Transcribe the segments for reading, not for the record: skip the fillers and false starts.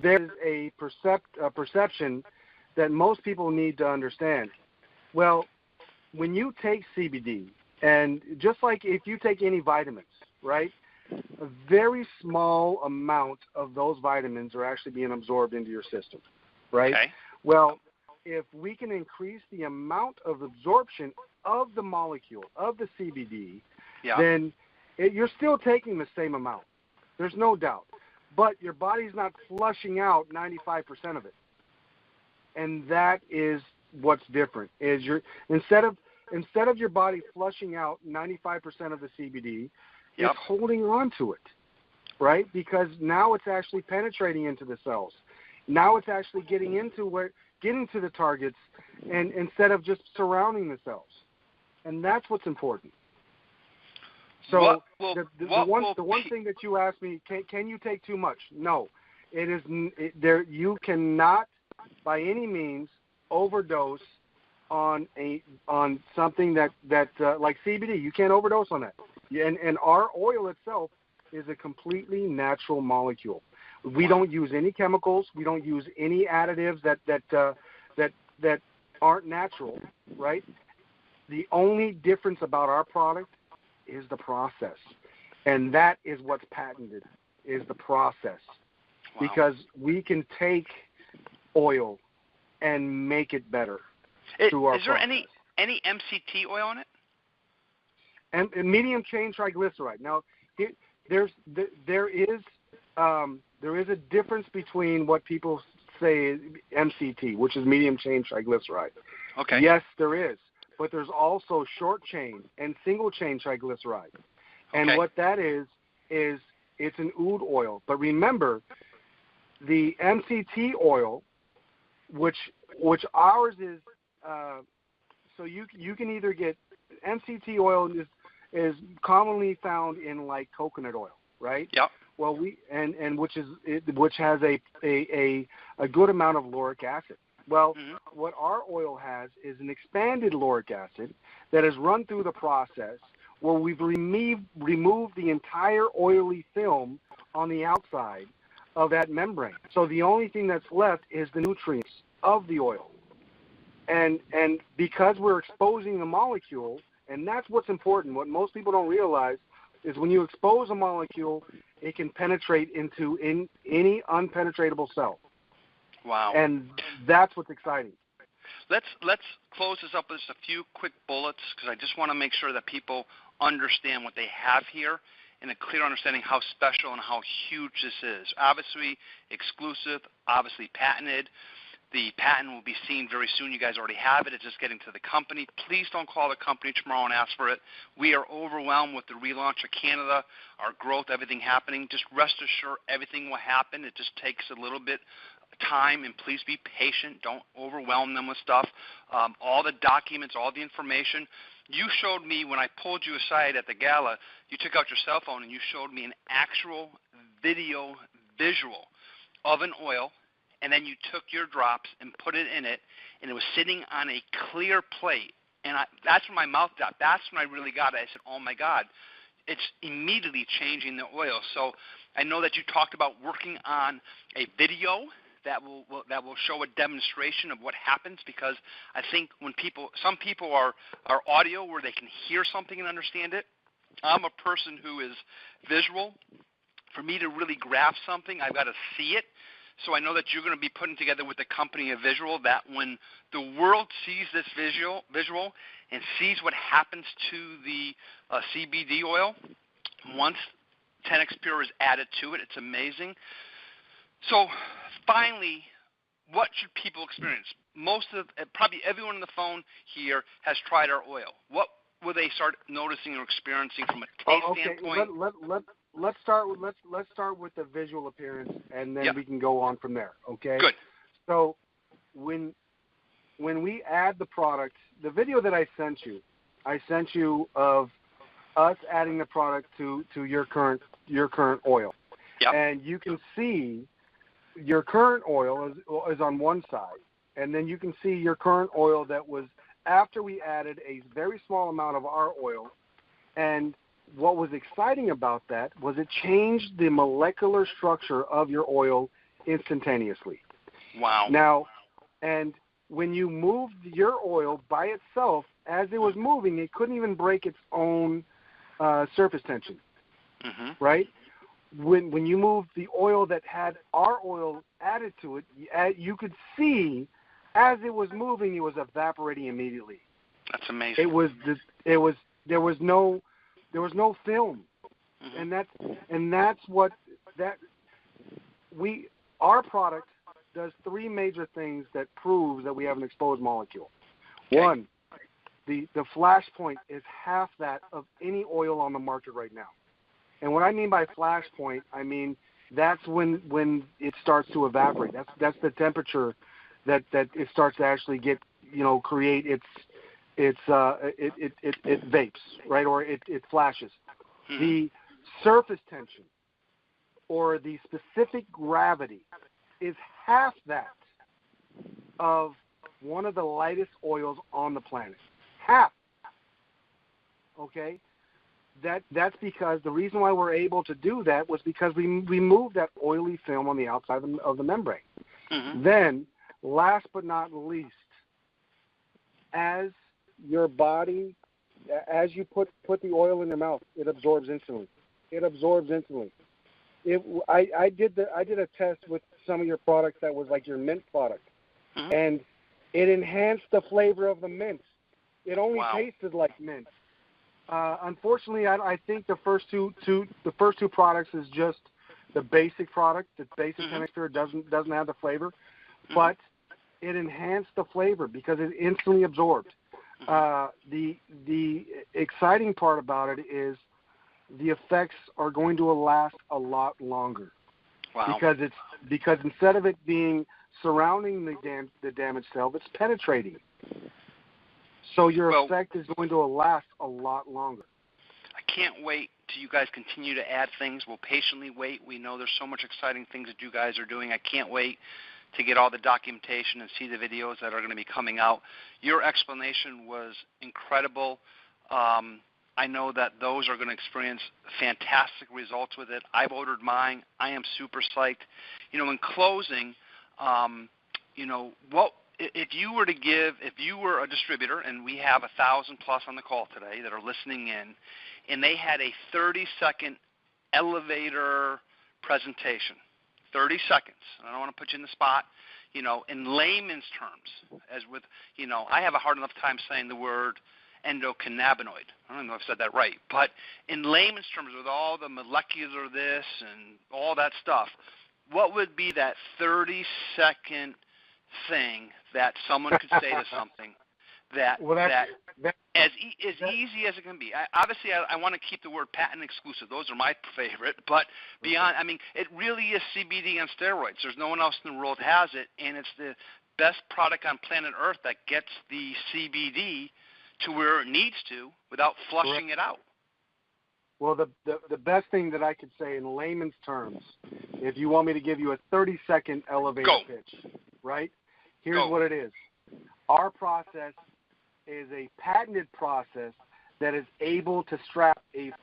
there's a perception that most people need to understand. Well, when you take CBD, and just like if you take any vitamins, right, a very small amount of those vitamins are actually being absorbed into your system, right? Okay. Well, if we can increase the amount of absorption of the molecule, of the CBD, then you're still taking the same amount. There's no doubt. But your body's not flushing out 95% of it. And that is what's different. Is instead of your body flushing out 95% of the CBD, it's holding on to it, right? Because now it's actually penetrating into the cells. Now it's actually getting to the targets, and instead of just surrounding the cells. And that's what's important. So the one thing that you asked me, can you take too much? No, you cannot by any means overdose on something that like CBD. You can't overdose on that. And our oil itself is a completely natural molecule. We don't use any chemicals. We don't use any additives that aren't natural, right? The only difference about our product is the process, and that is what's patented, is the process. Wow. Because we can take oil and make it better through our process. Is there any MCT oil in it? And medium chain triglyceride. Now, there is a difference between what people say is MCT, which is medium chain triglyceride. Okay. Yes, there is. But there's also short chain and single chain triglyceride. And what that is it's an oud oil. But remember, the MCT oil, which ours is, so you can either get MCT oil is commonly found in like coconut oil, right? Yep. Well, which has a good amount of lauric acid. Well, what our oil has is an expanded lauric acid that is run through the process where we've removed the entire oily film on the outside of that membrane. So the only thing that's left is the nutrients of the oil. And because we're exposing the molecule, and that's what's important, what most people don't realize is when you expose a molecule, it can penetrate into any unpenetratable cell. Wow. And that's what's exciting. Let's close this up with just a few quick bullets, because I just want to make sure that people understand what they have here and a clear understanding how special and how huge this is. Obviously exclusive, obviously patented. The patent will be seen very soon. You guys already have it. It's just getting to the company. Please don't call the company tomorrow and ask for it. We are overwhelmed with the relaunch of Canada, our growth, everything happening. Just rest assured everything will happen. It just takes a little bit time, and please be patient. Don't overwhelm them with stuff. All the documents, all the information. You showed me when I pulled you aside at the gala, you took out your cell phone and you showed me an actual visual of an oil, and then you took your drops and put it in it, and it was sitting on a clear plate. And that's when my mouth dropped. That's when I really got it. I said, oh, my God, it's immediately changing the oil. So I know that you talked about working on a video that will show a demonstration of what happens, because I think when some people are audio where they can hear something and understand it. I'm a person who is visual. For me to really grasp something, I've got to see it. So I know that you're going to be putting together with the company a visual that when the world sees this visual and sees what happens to the CBD oil, once 10X Pure is added to it, it's amazing. So finally, what should people experience? Probably everyone on the phone here has tried our oil. What will they start noticing or experiencing from a taste standpoint? Let's start with the visual appearance, and then we can go on from there. Okay. Good. So when we add the product, the video that I sent you of us adding the product to your current oil, and you can see your current oil is on one side, and then you can see your current oil that was after we added a very small amount of our oil. And what was exciting about that was it changed the molecular structure of your oil instantaneously. Wow. Now, and when you moved your oil by itself, as it was moving, it couldn't even break its own surface tension, right? When you moved the oil that had our oil added to it, you could see as it was moving, it was evaporating immediately. That's amazing. There was no film, and that's what our product does. Three major things that proves that we have an exposed molecule. Okay. One, the flash point is half that of any oil on the market right now. And what I mean by flash point, I mean that's when it starts to evaporate. That's the temperature that it starts to actually get, create it vapes, right, or it flashes. The surface tension or the specific gravity is half that of one of the lightest oils on the planet. Half. Okay? That's because the reason why we're able to do that was because we removed that oily film on the outside of the membrane. Then, last but not least, as your body, as you put the oil in your mouth, it absorbs instantly. I did a test with some of your products that was like your mint product, and it enhanced the flavor of the mint. It only tasted like mint. Unfortunately, I think the first two products is just the basic product. The basic canister doesn't have the flavor, but it enhanced the flavor because it instantly absorbed. The exciting part about it is the effects are going to last a lot longer. Wow. Because instead of it being surrounding the damaged cell, it's penetrating. So your effect is going to last a lot longer. I can't wait till you guys continue to add things. We'll patiently wait. We know there's so much exciting things that you guys are doing. I can't wait to get all the documentation and see the videos that are going to be coming out. Your explanation was incredible. I know that those are going to experience fantastic results with it. I've ordered mine. I am super psyched. In closing, what if you were a distributor, and we have 1,000 plus on the call today that are listening in, and they had a 30-second elevator presentation, 30 seconds. I don't want to put you in the spot, in layman's terms, as with, I have a hard enough time saying the word endocannabinoid. I don't know if I said that right, but in layman's terms, with all the molecular this and all that stuff, what would be that 30-second thing that someone could say to something that as easy as it can be? I want to keep the word patent exclusive. Those are my favorite. But beyond, it really is CBD on steroids. There's no one else in the world has it, and it's the best product on planet Earth that gets the CBD to where it needs to without flushing it out. Well, the best thing that I could say in layman's terms, if you want me to give you a 30-second elevator pitch, right? Here's what it is. Our process is a patented process that is able to strap a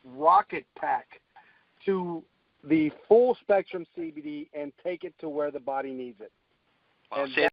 rocket pack to the full spectrum CBD and take it to where the body needs it. Well,